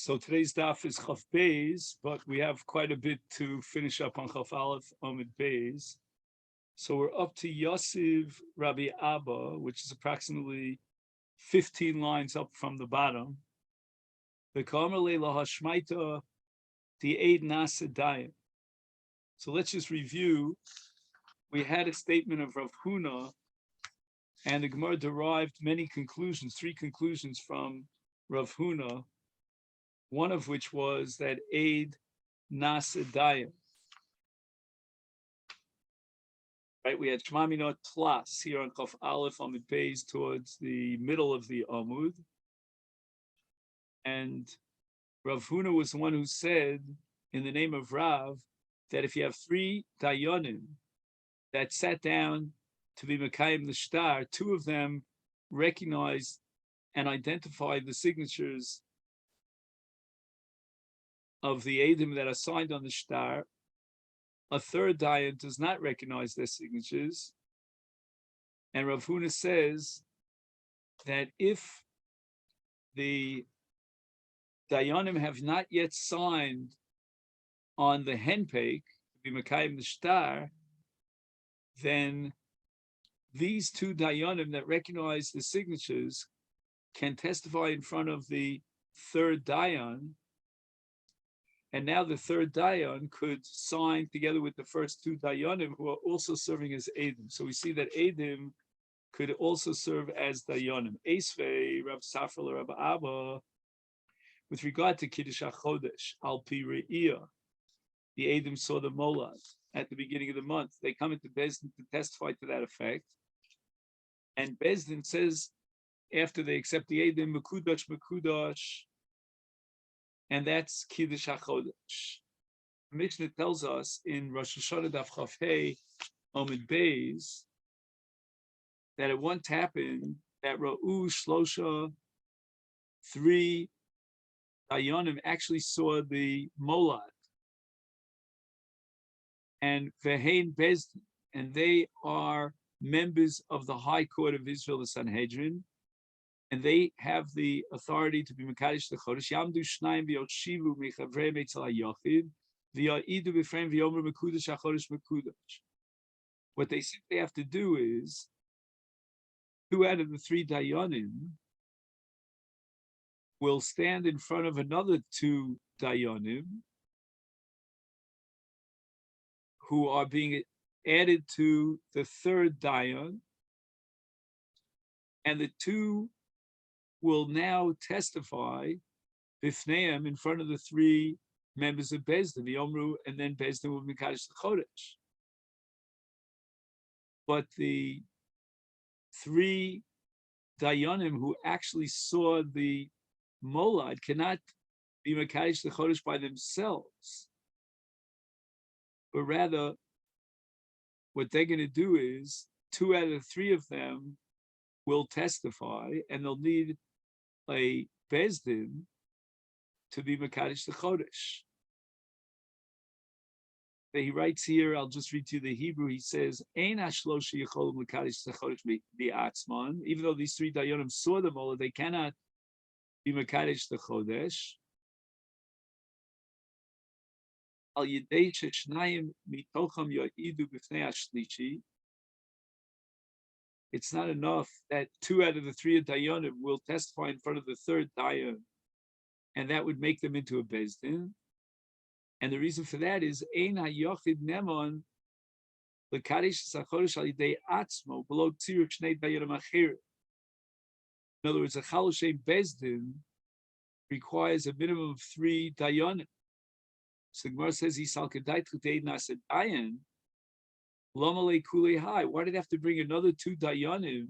So today's daf is Chaf Beis, but we have quite a bit to finish up on Chaf Aleph Amid Beis. So we're up to Yosiv Rabbi Abba, which is approximately 15 lines up from the bottom. The Kamerle Lahashmaita, the Eid Nasedayim. So let's just review. We had a statement of Rav Huna, and the Gemara derived many conclusions, 3 conclusions from Rav Huna, one of which was that Eid Nasedayim. Right, we had Shema Minot Tlas here on Chaf Aleph Amud Beis towards the middle of the Amud. And Rav Huna was the one who said, in the name of Rav, that if you have 3 Dayanim that sat down to be Mekayim the Shtar, 2 of them recognized and identified the signatures of the Eidim that are signed on the Shtar. A third Dayan does not recognize their signatures. And Rav Huna says that if the Dayanim have not yet signed on the Henpeik, to be Mekayim the Shtar, then these 2 Dayanim that recognize the signatures can testify in front of the third Dayan. And now the third Dayan could sign together with the first 2 Dayanim who are also serving as Eidim. So we see that Eidim could also serve as Dayanim. Esvei, Rav Safra, Rav Abba, with regard to Kiddush HaChodesh, Al Pi Re'iyah, the Eidim saw the Molad at the beginning of the month. They come into Bezdin to testify to that effect. And Bezdin says, after they accept the Eidim, Mekudash, Mekudash, and that's Kiddush HaChodesh. The Mishnah tells us in Rosh Hashanah Daf Chaf Hei Amud Beis that it once happened that Ra'u Shlosha, 3 Dayanim actually saw the Molad and Vehein Bezdin, and they are members of the High Court of Israel, the Sanhedrin, and they have the authority to be Mekadosh the Chodesh. Yamdu Shnayim v'Yoshivu Mechavrei Eitzel HaYachid v'Ya'idu B'Freim v'Yomer Mekudash HaChodesh Mekudash. What they simply have to do is 2 out of the 3 Dayanim will stand in front of another 2 Dayanim who are being added to the third Dayan, and the 2 will now testify bifneim in front of the 3 members of Bezdin, the Omru, and then Bezdin will Mekadosh the Chodesh. But the 3 Dayanim who actually saw the Molad cannot be Mekadosh the Chodesh by themselves, but rather what they're going to do is 2 out of the 3 of them will testify, and they'll need a Bezdin to be Mekadosh the Chodesh. He writes here, I'll just read to you the Hebrew, he says, Ein hashloshi yecholum Mekadosh the Chodesh bi'atzman, even though these 3 Dayanim saw the Mola, they cannot be Mekadosh the Chodesh. Al yidei sheshnayim mitocham ya'idu b'fnei hashlishi. It's not enough that 2 out of the 3 Dayanim will testify in front of the third Dayan, and that would make them into a Bezdin. And the reason for that is Ein hayochid nemon l'kadosh sachodesh al yidei atzmo below tziruk shnei Dayanim achirim. In other words, a Chaloshem Bezdin requires a minimum of 3 Dayanim. So the Gemara says, Yisal kedai t'chutei nased Dayan. Why did they have to bring another 2 Dayanim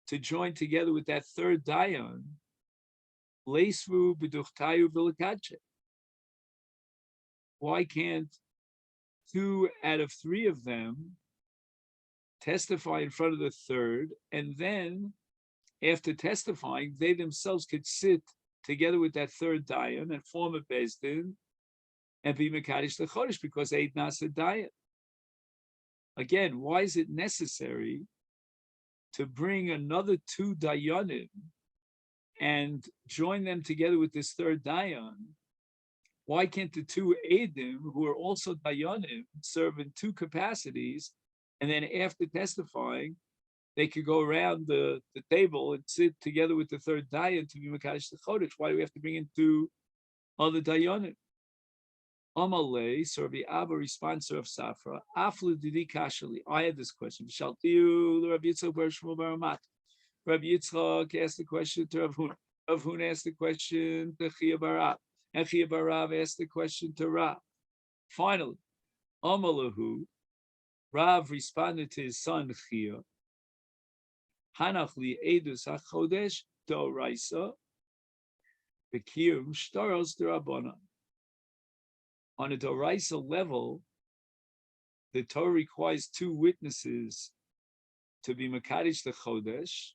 to join together with that third Dayan? Leisvu b'duchtayu v'lekadshe. Why can't 2 out of 3 of them testify in front of the third, and then after testifying, they themselves could sit together with that third Dayan and form a Bezdin and be Mekadosh the Chodesh because Eid Nasa Dayan. Again, why is it necessary to bring another 2 Dayanim and join them together with this third dayan, why can't the two Eidim, who are also dayanim, serve in two capacities, and then after testifying, they could go around the table and sit together with the third dayan to be Makadosh the Chodesh? Why do we have to bring in two other dayanim? Amalei, so Rabbi Abba responds to Rav Safra, Aflu didi kashali. I had this question. Shaltiu, Rabbi Yitzchak bar Shmuel bar Ramat. Rabbi Yitzchak asked the question to Rav Huna. Rav Huna asked the question to Chia bar Rav. And Chia bar Rav asked the question to Rav. Finally, Amalahu, Rav responded to his son Chia, Hanach li edus hachodesh doraisa, v'kiyum shtaros d'Rabbanan. On a doraisa level, the Torah requires two witnesses to be Makadosh the Chodesh,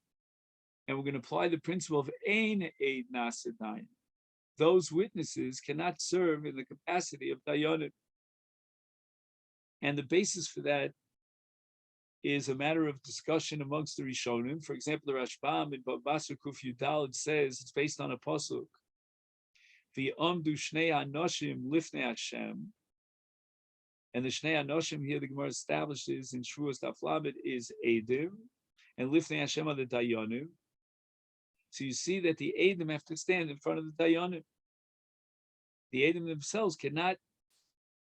and we're going to apply the principle of Ein Eid Nasa Dayan. Those witnesses cannot serve in the capacity of Dayanim. And the basis for that is a matter of discussion amongst the Rishonim. For example, the Rashbam in Bava Basra Kuf Yudaled says it's based on a pasuk. V'yamdu shnei anoshim lifnei Hashem, and the shnei anoshim here the Gemara establishes in Shvuos Daf Lamed is Eidim, and lifnei Hashem are the Dayanim. So you see that the Eidim have to stand in front of the Dayanim. The Eidim themselves cannot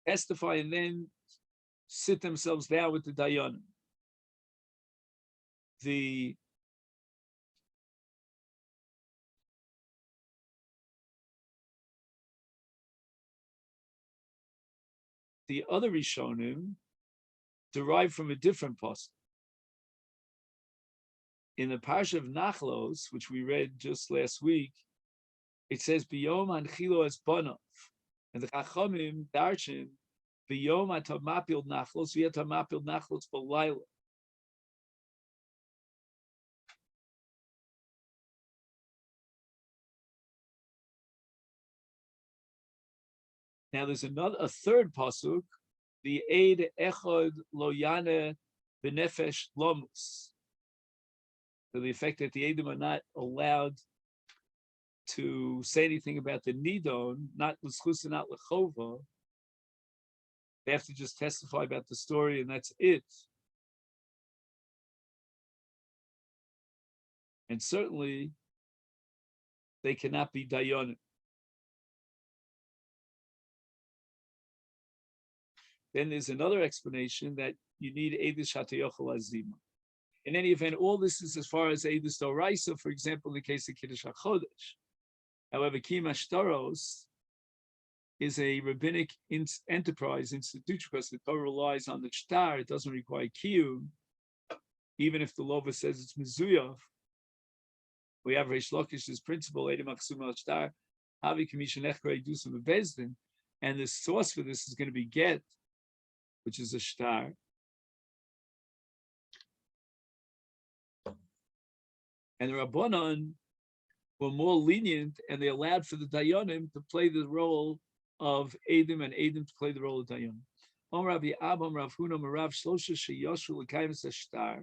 testify and then sit themselves down with the Dayanim. The other Rishonim derive from a different pasuk. In the parsha of Nachlos, which we read just last week, it says Biyom Anchilo es Bonov, and the Chachamim darshan Biyom Atamapil Nachlos v'Atamapil Nachlos b'Layla. Now there's a third pasuk, the Eid Echad Lo Yana B'Nefesh Lomus, to the effect that the Eidim are not allowed to say anything about the Nidon, not L'schus and not L'chova. They have to just testify about the story, and that's it. And certainly, they cannot be Dayanim. Then there's another explanation that you need Eidus Hatayochel Azima. In any event, all this is as far as Eidus Doraisa, for example, in the case of Kiddush HaChodesh. However, Kiyum Ashtaros is a rabbinic enterprise institution because the Torah relies on the shtar. It doesn't require Kiyum, even if the Lova says it's Mizuyov. We have Reish Lakish's principle, Eidim Aksum al Shtar, Havi Kamishan Echra Edusum Bezdin, and the source for this is going to be Get, which is a shtar. And the Rabbanan were more lenient, and they allowed for the Dayanim to play the role of Eidim and Eidim to play the role of Dayanim. Rabbi Abam Rav Huna Marav Shlosha Sheyoshu L'Kayim Shtar.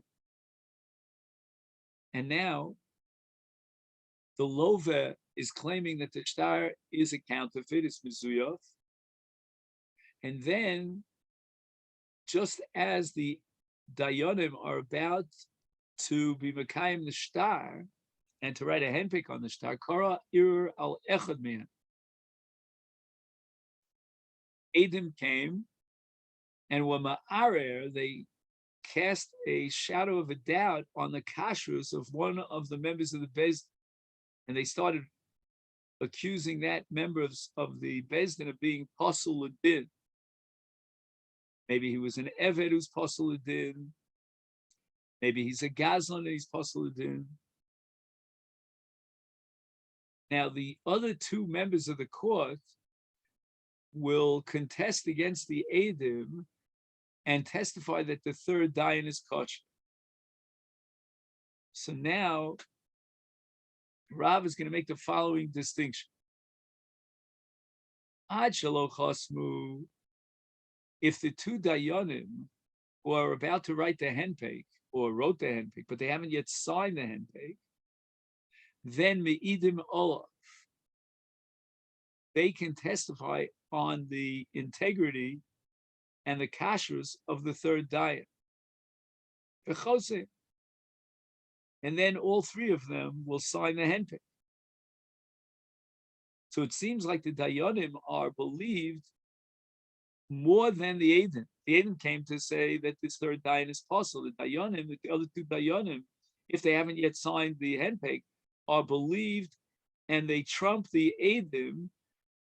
And now the Lova is claiming that the shtar is a counterfeit, it's Mizuyov. And then, just as the Dayanim are about to be Mekayim the shtar and to write a handpick on the shtar, Kara Ir al Echad Me'an. Eidim came, and when Ma'arer, they cast a shadow of a doubt on the kashrus of one of the members of the Beis, and they started accusing that member of the Beis Din of being Pasul Din. Maybe he was an Eved who's Pasul Din. Maybe he's a Gazlan and he's Pasul Din. Now, the other two members of the court will contest against the Eidim and testify that the third Dayan is kosher. So now, Rav is going to make the following distinction. Ad shelo chasmu, if the two Dayanim who are about to write the henpeik, or wrote the henpeik, but they haven't yet signed the henpeik, then me'idim olav, they can testify on the integrity and the kashrus of the third dayan. And then all three of them will sign the henpek. So it seems like the dayanim are believed more than the Aden. The Aden came to say that this third dayan is possible. The dayanim, the other two dayanim, if they haven't yet signed the henpek, are believed, and they trump the Adim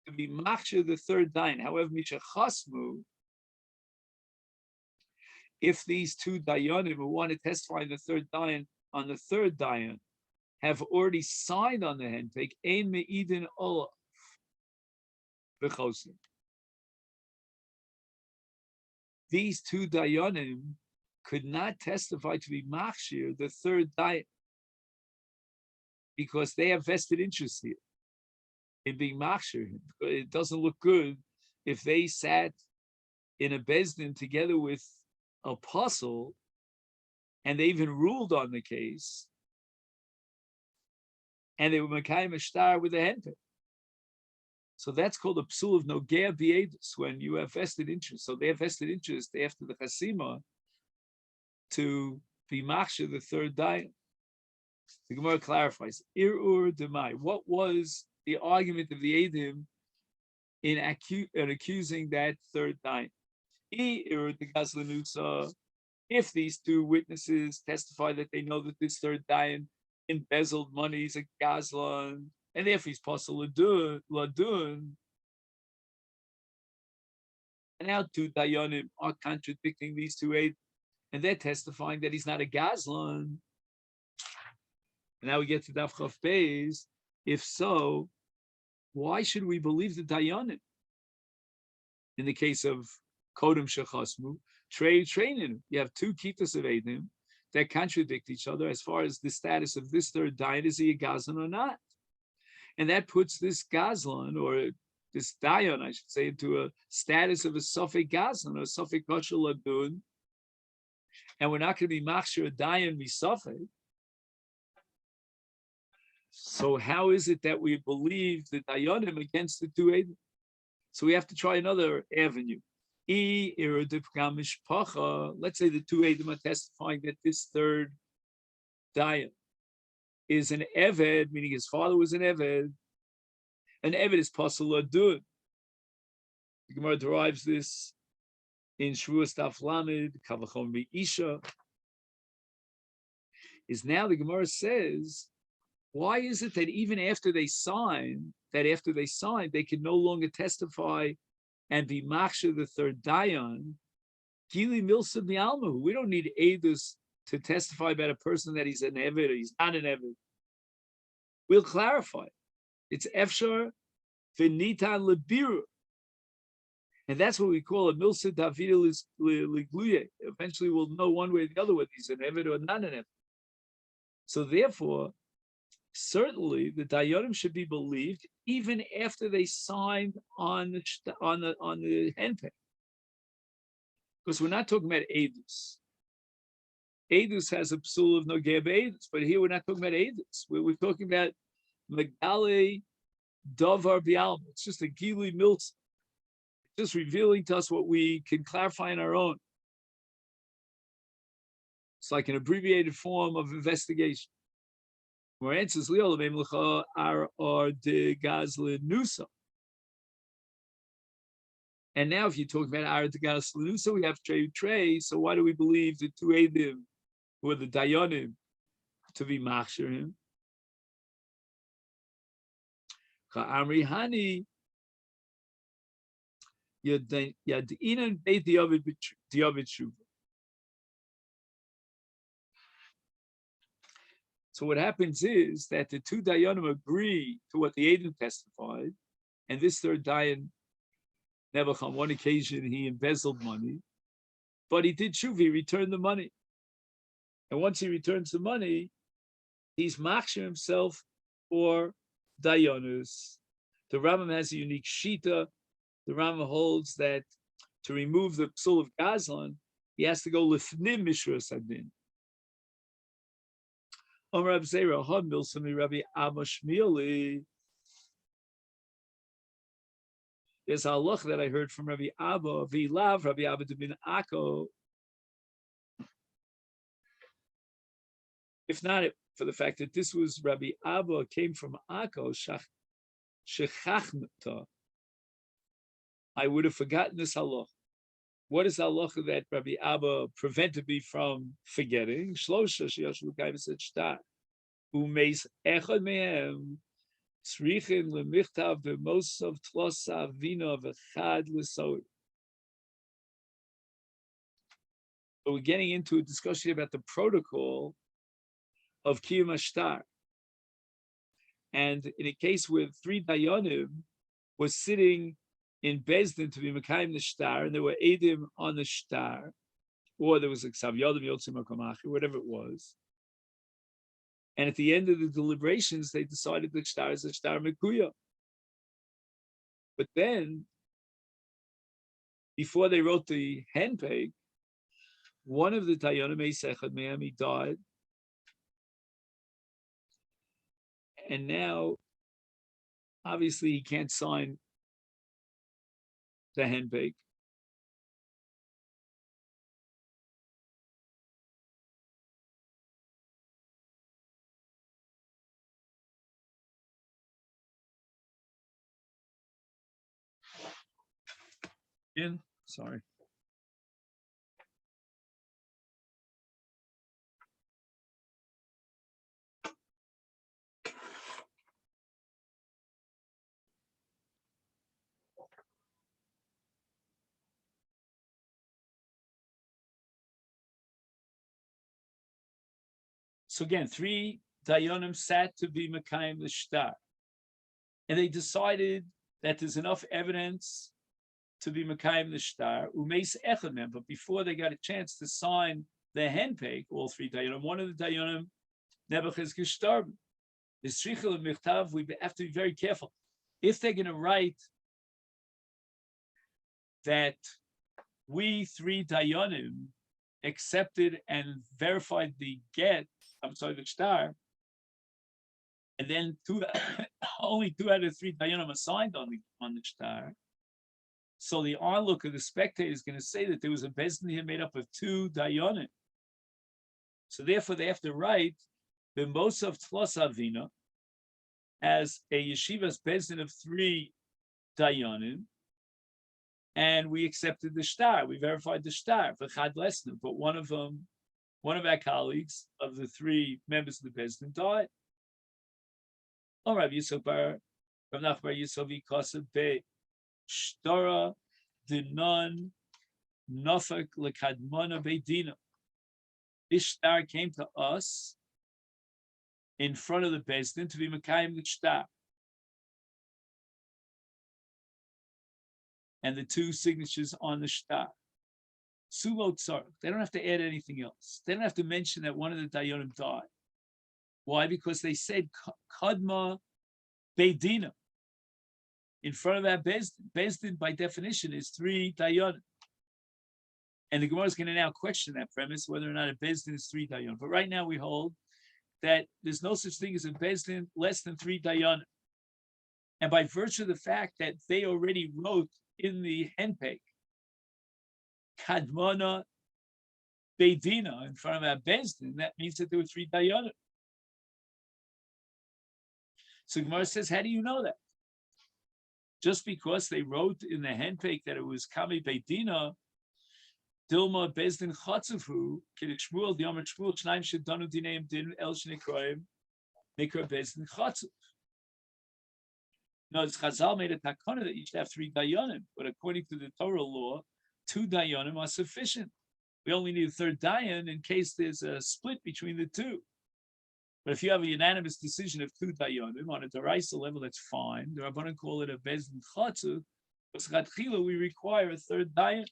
to be machshir the third dayan. However, misha chasmu, if these two dayanim who want to testify on the third dayan have already signed on the henpek, ein meidin olav v'chosim. These two dayanim could not testify to be machshir the third dayan because they have vested interest here in being machshir. It doesn't look good if they sat in a bezdin together with an apostle and they even ruled on the case and they were Mekayim Ashtar with a henpek. So that's called a psul of nogea b'edus, when you have vested interest. So they have vested interest after the chasima to be machshir the third dayan. The Gemara clarifies, irur demai. What was the argument of the Edim in accusing that third dayan? If these two witnesses testify that they know that this third dayan embezzled money, he's a gazlan, and if he's possible ladun, and now two dayanim are contradicting these two Edim, and they're testifying that he's not a gazlan. And now we get to Daf Chaf Beis. If so, why should we believe the dayanim? In the case of Kodem Shechasmu, Treinin, you have two Kitas of Edim that contradict each other as far as the status of this third dayan, is he a Gazlan or not? And that puts this Gazlan, or this dayan, I should say, into a status of a Sofek Gazlan or Sofek Kosher Ladun. And we're not going to be machshir a dayan misofek. So how is it that we believe the dayanim against the two Edim? So we have to try another avenue. Let's say the two Edim are testifying that this third dayan is an Eved, meaning his father was an Eved. An Eved is Pasal Adun. The Gemara derives this in Shavuos Daf Lamed, Kavachon Isha. Is now the Gemara says, why is it that even after they sign, they can no longer testify and be machshir the third dayan? Gili milsa mi'almahu. We don't need edus to testify about a person that he's an eved or he's not an eved. We'll clarify. It's efshar v'nitan lebiru, and that's what we call a milsa davida ligluye. Eventually, we'll know one way or the other whether he's an eved or not an eved. So therefore, certainly the dayanim should be believed even after they signed on the henpek, because we're not talking about edus. Edus has a psul of nogea be'edus, but here we're not talking about edus. We're talking about megale davar bialma. It's just a gili miltz, just revealing to us what we can clarify on our own. It's like an abbreviated form of investigation. More answers are de gazle nusa. And now, if you talk about ar de gazle nusa, we have trey. So why do we believe the two Edim, who are the dayanim, to be machshir him? Ka'amri hani yadinan beit diavid shuva. So what happens is that the two dayanim agree to what the Edim testified, and this third dayan, Nebuch, on one occasion he embezzled money, but he did shuv, he returned the money. And once he returns the money, he's machshir himself for dayanus. The Rambam has a unique shita. The Rambam holds that to remove the psul of Gazlan, he has to go lifnim mishras hadin. Rab Zera, Milsami Rabbi Amashmieli. There's a halach that I heard from Rabbi Abba, Vilav, Rabbi Abba bin Akko. If not for the fact that this was Rabbi Abba, came from Akko, Shechachmata, I would have forgotten this halach. What is the halacha that Rabbi Abba prevented me from forgetting? Shlosha sheyashu kaiv shtar. Umeis echad mehem tzrichin lemichtav b'mosav tlosa vina v'chad l'soi. So we're getting into a discussion about the protocol of kiyum ashtar. And in a case where 3 dayanim was sitting in Bezdin to be Mekayim the shtar, and there were Edim on the shtar, or there was a Ksav Yodim Yotzim Akamachi, whatever it was. And at the end of the deliberations, they decided the shtar is a shtar Mekuya. But then, before they wrote the handpeg, one of the Dayanim Masechet Miami died. And now, obviously, he can't sign the handbake. Sorry. So again, 3 Dayanim sat to be Mekayim the shtar. And they decided that there's enough evidence to be Mekayim the shtar, umeis echad mem. But before they got a chance to sign the handpeg, all 3 Dayanim, one of the Dayanim, Nebuch is gestorben. The strichel of michtav, we have to be very careful. If they're going to write that we 3 Dayanim accepted and verified the get, the shtar, and then only 2 out of 3 Dayanim are signed on the shtar. So the onlooker of the spectator is going to say that there was a bezdin here made up of 2 Dayanim. So therefore, they have to write the Mosav Tlos Avina as a yeshiva's bezdin of 3 Dayanim, and we accepted the shtar. We verified the shtar for Chad Lesna, but one of our colleagues of the 3 members of the bezdin died. Oh, Rav Yisov Bar Yisov Yikosav Be Shtara Dinan Nafak Lekadmona Beidina. This shtar came to us in front of the bezdin to be Mekayim the shtar. And the 2 signatures on the shtar. Sulo tzarech. They don't have to add anything else. They don't have to mention that one of the Dayanim died. Why? Because they said Kadma Beidina. In front of that Bezdin. Bezdin, by definition, is 3 Dayanim. And the Gemara is going to now question that premise, whether or not a Bezdin is 3 Dayanim. But right now we hold that there's no such thing as a Bezdin less than 3 Dayanim. And by virtue of the fact that they already wrote in the handpeg, Kadmona Beidina, in front of our Bezdin, that means that there were 3 Dayanim. So Gemara says, how do you know that? Just because they wrote in the handpeg that it was Kami Beidina, Dilma Bezdin Chatzafu, Kiddush Shmuel, Diamar Shmuel, Shnaim Shedanu Dineim Din El Shnekraim, Nikra Bezdin Chatzuf. No, it's Chazal made a takana that you should have 3 Dayanim, but according to the Torah law, 2 Dayanim are sufficient. We only need a 3rd Dayan in case there's a split between the 2. But if you have a unanimous decision of 2 Dayanim on a Daraisa level, that's fine. The Rabbanan call it a Bezdin Chatzuf, but Chachila we require a 3rd Dayan.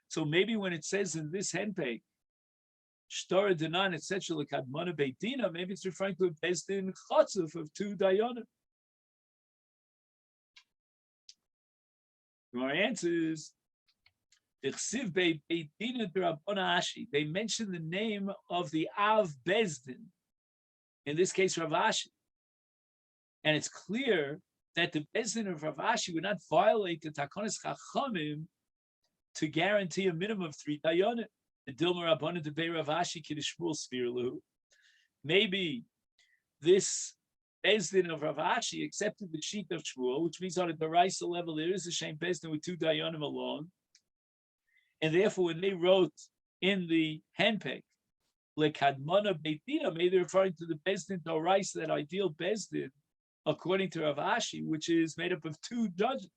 So maybe when it says in this handpeg, Shtar Dinan, etc., Lekadmona Beidina, maybe it's referring to a Bezdin Chatzuf of 2 Dayanim. Our answer is, they mention the name of the Av Bezdin in this case Rav Ashi. And it's clear that the Bezdin of Rav Ashi would not violate the Takonis Chachamim to guarantee a minimum of 3 dayanim. The Dilma Rabbanan de Bei Rav Ashi Kiddushmul Svirlu. Maybe this Bezdin of Rav Ashi accepted the sheet of Shmuel, which means on a Daraisa level there is a Shem Bezdin with 2 dayanim alone. And therefore, when they wrote in the handpeg, Lekadmona Beitina, maybe they're referring to the Bezdin Daraisa, that ideal Bezdin, according to Rav Ashi, which is made up of 2 judges.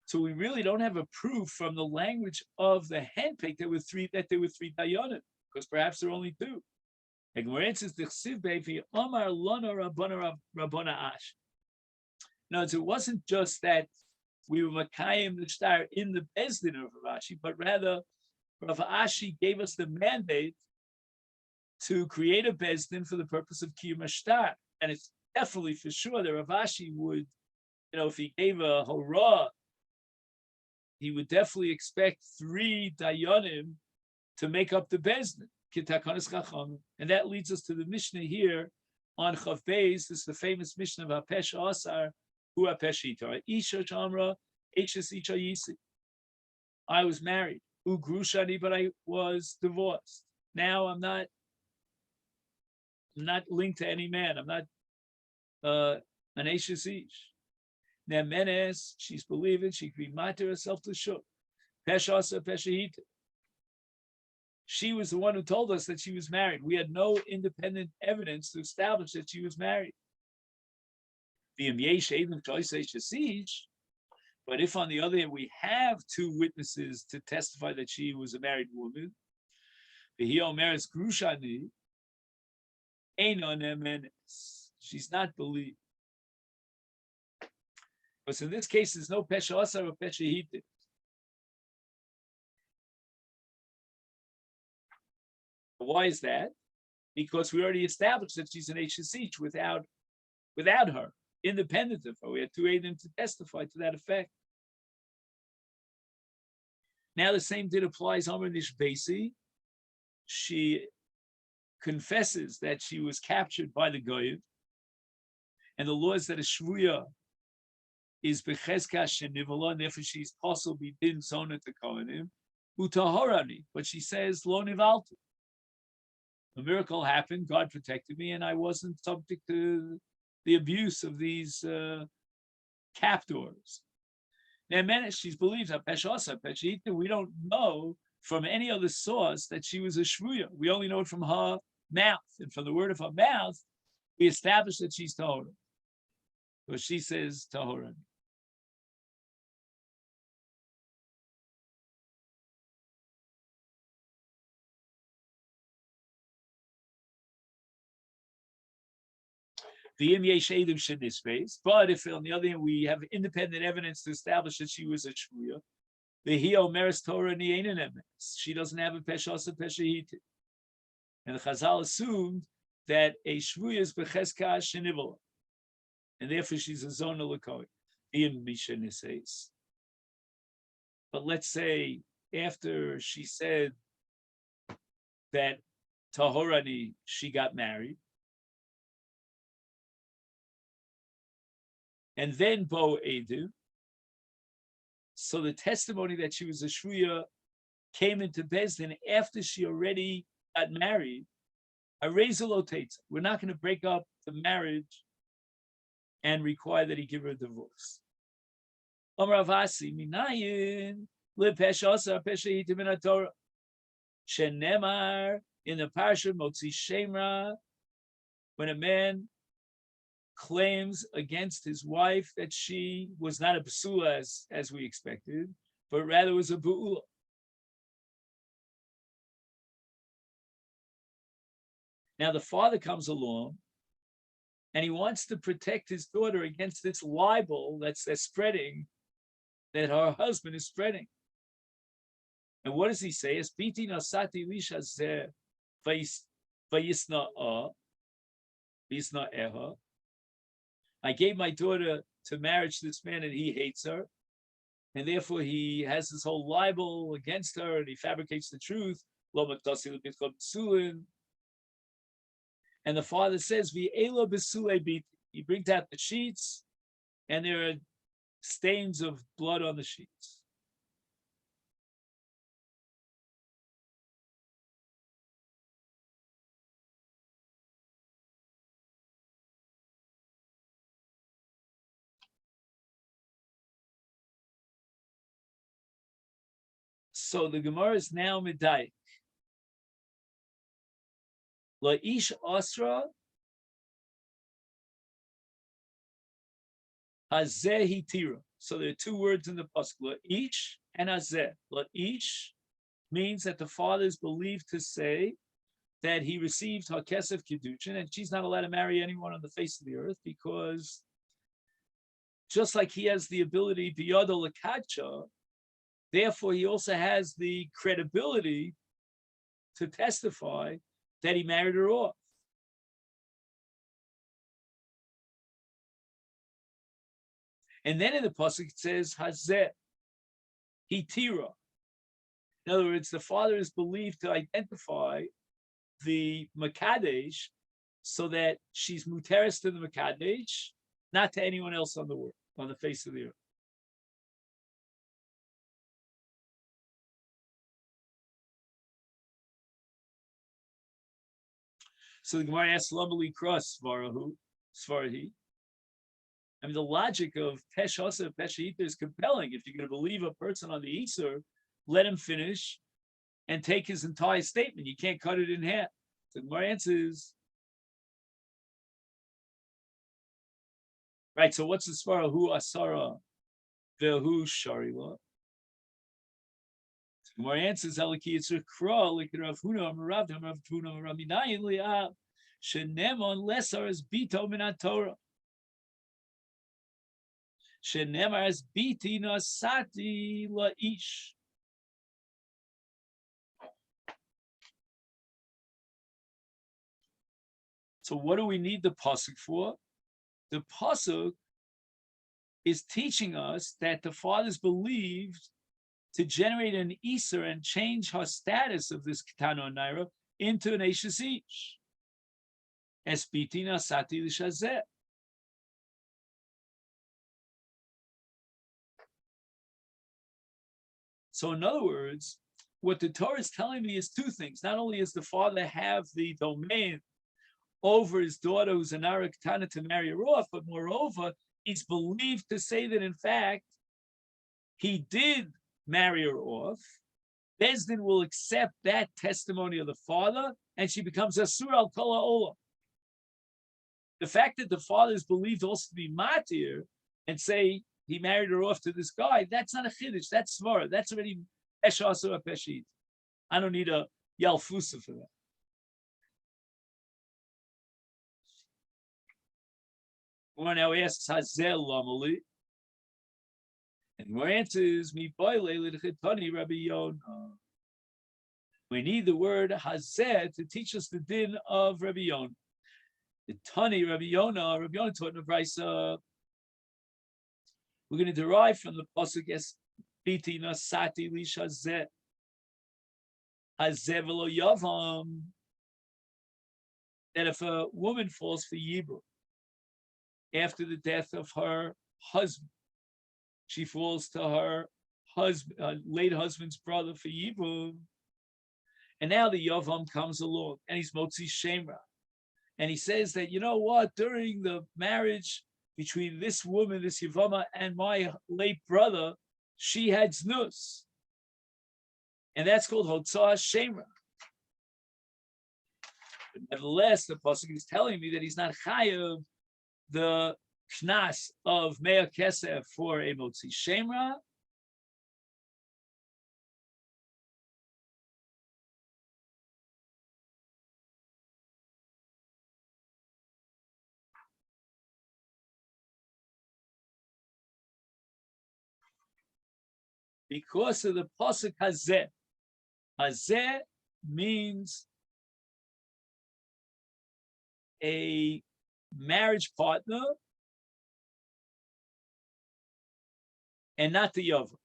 So we really don't have a proof from the language of the handpick that there were 3 dayanim, because perhaps there are only 2. The Gemara answers the Chsiv Bevi Omar Lana Rabbana Ash. No, it wasn't just that we were Makayim the Shtar in the Bezdin of Rav Ashi, but rather Rav Ashi gave us the mandate to create a Bezdin for the purpose of Kiyum Shtar. And it's definitely for sure that Rav Ashi would, if he gave a hurrah, he would definitely expect 3 dayanim to make up the Bezdin. And that leads us to the Mishnah here on Chav Beis. This is the famous Mishnah of Hapesh Asar, Hu Hapesh Itar. Isha Shamra, Eishes Isha Yisi. I was married. U Grushani, but I was divorced. Now I'm not linked to any man. I'm not an Eishes Ish. Nemenes, she's believing she could be matir herself to shuk. Peshasa Peshahita. She was the one who told us that she was married. We had no independent evidence to establish that she was married. But if on the other hand we have 2 witnesses to testify that she was a married woman, she's not believed. But in this case, there's no pesha asar or pesha hitit. Why is that? Because we already established that she's an Eishes without her, independent of her. We had 2 Eidim to testify to that effect. Now the same did applies Amr Nish Basi. She confesses that she was captured by the Goyiv, and the law is that a shvuya is bechezka shenivala, and therefore she's possible bidin zona to kohanim utahorani, but she says lo nivaltu. A miracle happened, God protected me, and I wasn't subject to the abuse of these captors. Now, she's believed we don't know from any other source that she was a shvuya. We only know it from her mouth, and from the word of her mouth, we establish that she's tahora. So she says tahora. But if on the other hand we have independent evidence to establish that she was a shvuya, the Omeres Torah she doesn't have a peshasa peshahiti, and the Chazal assumed that a shvuya is becheska shenivala, and therefore she's a zona l'koi. But let's say after she said that tahorani, she got married. And then Bo Edu. So the testimony that she was a shvuya came into Bezdin after she already got married. We're not going to break up the marriage and require that he give her a divorce. Amravasi minayin lepeshasa peshahita min haTorah. Shenemar in the parsha Motzi Shemra, when a man claims against his wife that she was not a basula as we expected, but rather was a bu'ula. Now the father comes along and he wants to protect his daughter against this libel that's spreading, that her husband is spreading. And what does he say? Es biti nasati lisha zeh vayisna eha. I gave my daughter to marriage to this man and he hates her. and therefore he has this whole libel against her, and he fabricates the truth. And the father says, he brings out the sheets, and there are stains of blood on the sheets. So the Gemara is now midday. La'ish asra hazeh hitira. So there are two words in the pasuk, la'ish and hazeh. La'ish means that the father is believed to say that he received hakesef kedushin, and she's not allowed to marry anyone on the face of the earth, because just like he has the ability biyada lakacha, therefore he also has the credibility to testify that he married her off. And then in the pasuk it says hazeh hitira. In other words, the father is believed to identify the Makadesh so that she's muteris to the Makadesh, not to anyone else on the world, on the face of the earth. So the Gemara asks, Lamali cross Svarahi. I mean, the logic of Pesh Hasa, Pesh Hita is compelling. If you're going to believe a person on the Easter, let him finish and take his entire statement. You can't cut it in half. So the Gemara answers, right, so what's the Svara? Hu Asara Vehu Sharila? So the Gemara answers, Eliki Yitzur Kra, like Rav Huna, Rav Huna, Rav Minayin, Li'ab, Shenemon Lesar is Bito Minat Torah. Shenemar is Biti Nasati La'ish. So what do we need the pasuk for? The pasuk is teaching us that the fathers believed to generate an Easter and change her status of this Ketana Naira into an Eishes Ish. Espiti Nasati L'Shazeh. So in other words, what the Torah is telling me is two things. Not only does the father have the domain over his daughter who's an Ara Ketana to marry her off, but moreover, he's believed to say that in fact he did marry her off. Beis Din will accept that testimony of the father, and she becomes a Asur al Kol Ha'olam. The fact that the father is believed also to be matir and say he married her off to this guy, that's not a chiddush, that's svara. That's already Pesh Asur Peshit. I don't need a Yalfusa for that. One now asks Hazel Lamali, and more answers me boile l'chitani Rabbi Yonah. We need the word Hazeh to teach us the din of Rabbi Yonah. The Tani Rabbi Yonah taught in the Brisa. We're going to derive from the pasuk as Biti Nasati Lish Hazeh. Hazeh v'lo Yavam. That if a woman falls for Yibum after the death of her husband, she falls to her husband, late husband's brother for Yibum, and now the Yavam comes along and he's Motzi Shemra, and he says that, you know what, during the marriage between this woman, this Yavama, and my late brother, she had znus, and that's called Hotzah Shemra. But nevertheless, the pasuk is telling me that he's not chayav the knas of Mea Kesef for a Motzi Shemra. Because of the pasuk Hazeh. Hazeh means a marriage partner and not the Yavam.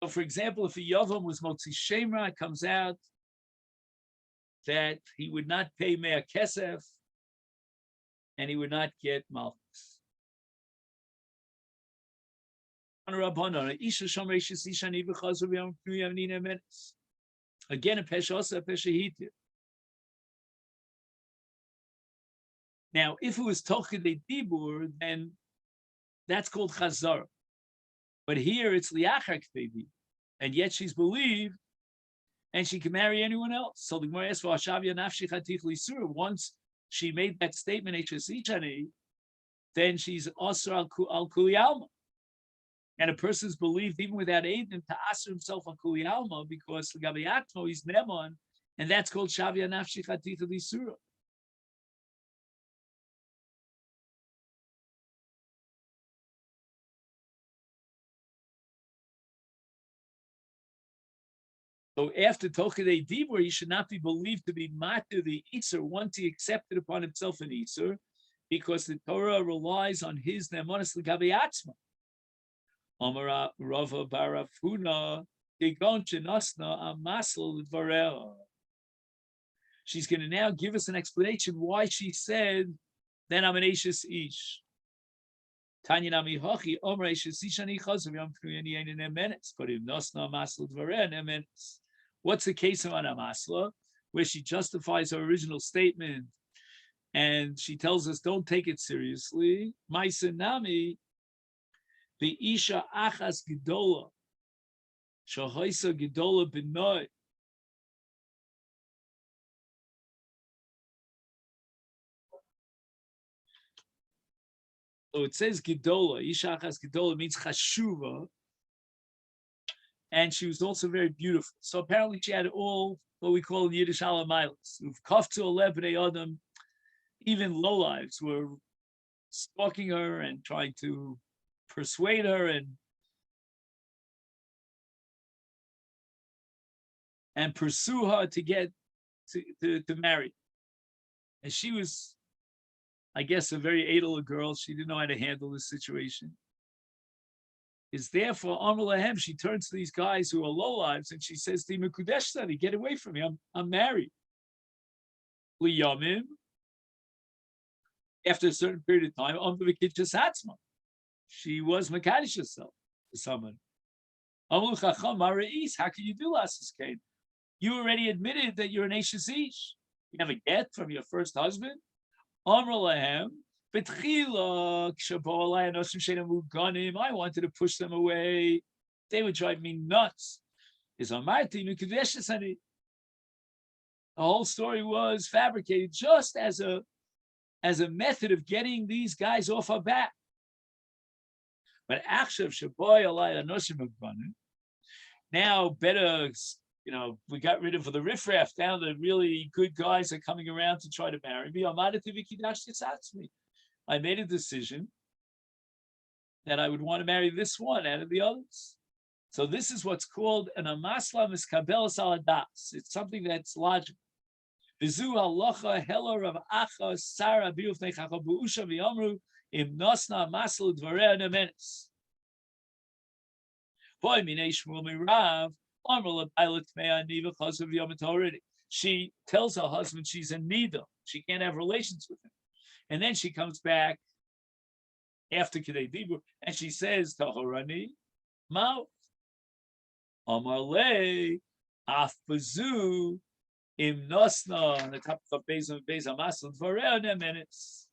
So, for example, if a Yavam was Motzi Shemra, it comes out that he would not pay Mea Kesef and he would not get Malchus. Again, a Pesha also a Pesha Hitir. Now, if it was Tochidei Dibur, then that's called Chazar. But here it's Liachar Ktevi, and yet she's believed, and she can marry anyone else. So the Gemara asks for Hashavia Nafshi Chatich Lisur. Once she made that statement, then she's Asr al Kuli Alma. And a person's believed even without Aiden to Asr himself al Kuli Alma because Gabi Atmo he's Neman, and that's called Shavia Nafshi Chatich Lisur. So after Tochidei Dibur, he should not be believed to be matir the Isser once he accepted upon himself an Isser, because the Torah relies on his Ne'emanos L'Gabe Atzma. Amara Rava Barafuna Digon Chenasna Amasel L'Dvarel. She's going to now give us an explanation why she said, then I'm an Ashes Ish. Tanya Nami Hachi Omer Ashes Ish Ani Chazav Yom Kriyani Ein Ne'emenes, but if Nasna Amasel L'Dvarel Ne'emenes. What's the case of Anamasla, where she justifies her original statement and she tells us don't take it seriously? Maisenami, the Isha Achas Gedola, Shahoisa Gedola Benoy. So it says Gedola, Isha Achas Gedola means Chashuva. And she was also very beautiful. So apparently she had all what we call in Yiddish alamaylas. Even lowlives were stalking her and trying to persuade her and pursue her to get to marry. And she was, I guess, a very adel girl. She didn't know how to handle the situation. Is therefore Amar Lahem, she turns to these guys who are lowlives and she says to Mekudesh Sani, get away from me, I'm married. Liyamim, after a certain period of time, she was Mekadesh herself to someone. How can you do Lasses Kane? You already admitted that you're an Ashes Ish. You have a get from your first husband. Amar Lahem, I wanted to push them away. They would drive me nuts. The whole story was fabricated just as a method of getting these guys off our back. But now better, we got rid of the riffraff. Now the really good guys are coming around to try to marry me. I made a decision that I would want to marry this one out of the others. So this is what's called an amasla miskabel saladas. It's something that's logical. Vizu halacha hela rav acha sara biufnei chacha buusha v'yamru im nosna masl dvarei nemenes. Boy minei shmuel mirav amr le'pilot mea niva chasav yom already. She tells her husband she's a nida. She can't have relations with him. And then she comes back after Kedei Dibur and she says, Tahorani, Mao, Amarle, Afbazu, Im Nosna, on the top of Bez Amasl, Varel Nemenis.